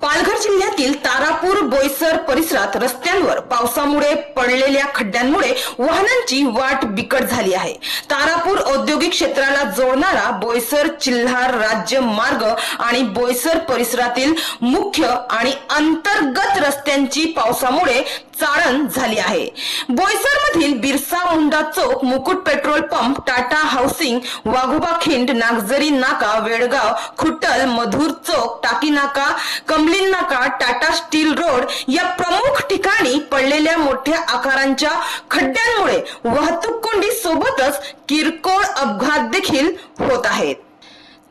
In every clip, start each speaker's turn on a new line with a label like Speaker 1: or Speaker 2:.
Speaker 1: पालघर जिल्ह्यातील तारापूर बोईसर परिसरात रस्त्यांवर पावसामुळे पडलेल्या खड्ड्यांमुळे वाहनांची वाट बिकट झाली आहे। तारापूर औद्योगिक क्षेत्राला जोडणारा बोईसर चिल्हार राज्य मार्ग आणि बोईसर परिसरातील मुख्य आणि अंतर्गत रस्त्यांची पावसामुळे चाळण झाली आहे। बोईसर मधील बिरसा मुंडा चौक, मुकुट पेट्रोल पंप, टाटा हाऊसिंग, वाघोबा खिंड, नागझरी नाका, वेडगाव, खुटल, मधुर चौक, टाकी नाका, कमलिन नाका, टाटा स्टील रोड या प्रमुख ठिकाणी पडलेल्या मोठ्या आकारांच्या खड्ड्यांमुळे वाहतूक कोंडी सोबतच किरकोळ अपघात देखील होत आहेत।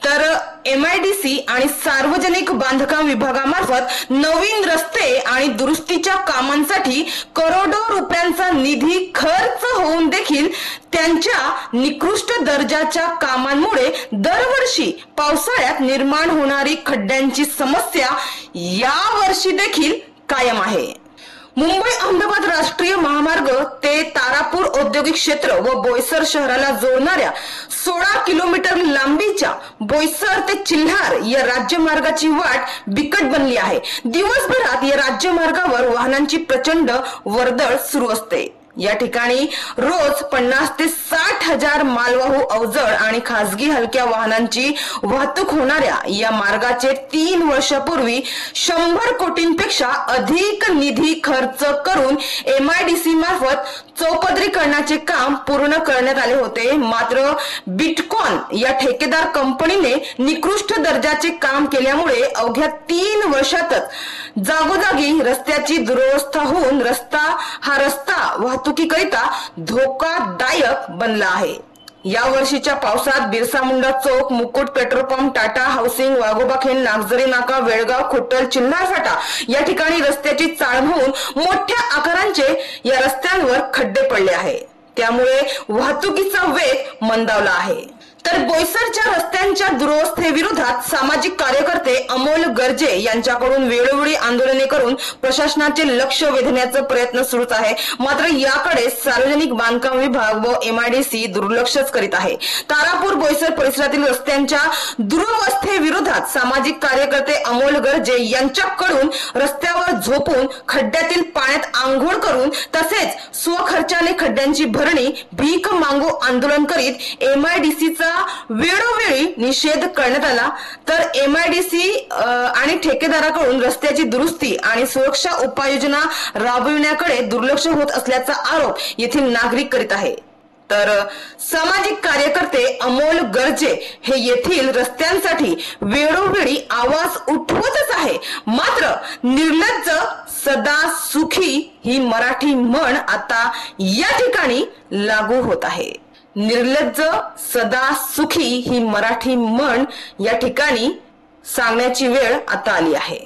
Speaker 1: तर MIDC आणि सार्वजनिक बांधकाम विभागामार्फत नवीन रस्ते आणि दुरुस्तीच्या कामांसाठी करोडो रुपयांचा निधी खर्च होऊन देखील त्यांच्या निकृष्ट दर्जाच्या कामांमुळे दरवर्षी पावसाळ्यात निर्माण होणारी खड्ड्यांची समस्या या वर्षी देखील कायम आहे। मुंबई अहमदाबाद राष्ट्रीय महामार्ग ते तारापूर औद्योगिक क्षेत्र व बोईसर शहराला जोडणाऱ्या 16 किलोमीटर लांबीच्या बोईसर ते चिल्हार या राज्यमार्गाची वाट बिकट बनली आहे। दिवसभरात या राज्यमार्गावर वाहनांची प्रचंड वर्दळ सुरू असते। या ठिकाणी रोज 50 ते 60 हजार मालवाहू अवजड आणि खासगी हलक्या वाहनांची वाहतूक होणाऱ्या या मार्गाचे 3 वर्षापूर्वी 100 कोटींपेक्षा अधिक निधी खर्च करून MIDC मार्फत चौपदरीकरणाचे काम पूर्ण करण्यात आले होते। मात्र बिटकॉन या ठेकेदार कंपनीने निकृष्ट दर्जाचे काम केल्यामुळे अवघ्या 3 वर्षातच जागोजागी रस्त्याची दुरवस्था होऊन हा रस्ता वाहतुकीकरिता धोकादायक बनला आहे। या वर्षीच्या पावसात बिरसा मुंडा चौक, मुकुट पेट्रोल पंप, टाटा हाऊसिंग, वाघोबा खिंड, नागझरी नाका, वेळगाव, खुटल, चिल्हार फाटा या ठिकाणी रस्त्याची चाळण होऊन मोठ्या आकारांचे या रस्त्यांवर खड्डे पडले आहे। त्यामुळे वाहतुकीचा वेग मंदावला आहे। तर बोईसरच्या रस्त्यांच्या दुरवस्थेविरोधात सामाजिक कार्यकर्ते अमोल गर्जे यांच्याकडून वेळोवेळी आंदोलने करून प्रशासनाचे लक्ष वेधण्याचा प्रयत्न सुरूच आहे। मात्र याकडे सार्वजनिक बांधकाम विभाग व MIDC दुर्लक्षच करीत आहे। तारापूर बोईसर परिसरातील रस्त्यांच्या दुरवस्थेविरोधात सामाजिक कार्यकर्ते अमोल गर्जे यांच्याकडून रस्त्यावर झोपून खड्ड्यातील पाण्यात आंघोळ करून तसेच स्वखर्चाने खड्ड्यांची भरणी भीक मागू आंदोलन करीत MIDCचा वेळोवेळी निषेध करण्यात आला। तर MIDC आणि ठेकेदाराकडून रस्त्याची दुरुस्ती आणि सुरक्षा उपाययोजना राबविण्याकडे दुर्लक्ष होत असल्याचा आरोप येथील नागरिक करीत आहे। तर सामाजिक कार्यकर्ते अमोल गर्जे हे येथील रस्त्यांसाठी वेळोवेळी आवाज उठवतच आहे। मात्र निर्लज्ज सदा सुखी ही मराठी म्हण आता या ठिकाणी लागू होत आहे। निर्लज्ज सदा सुखी ही मराठी म्हण या ठिकाणी सांगण्याची वेळ आता आली आहे।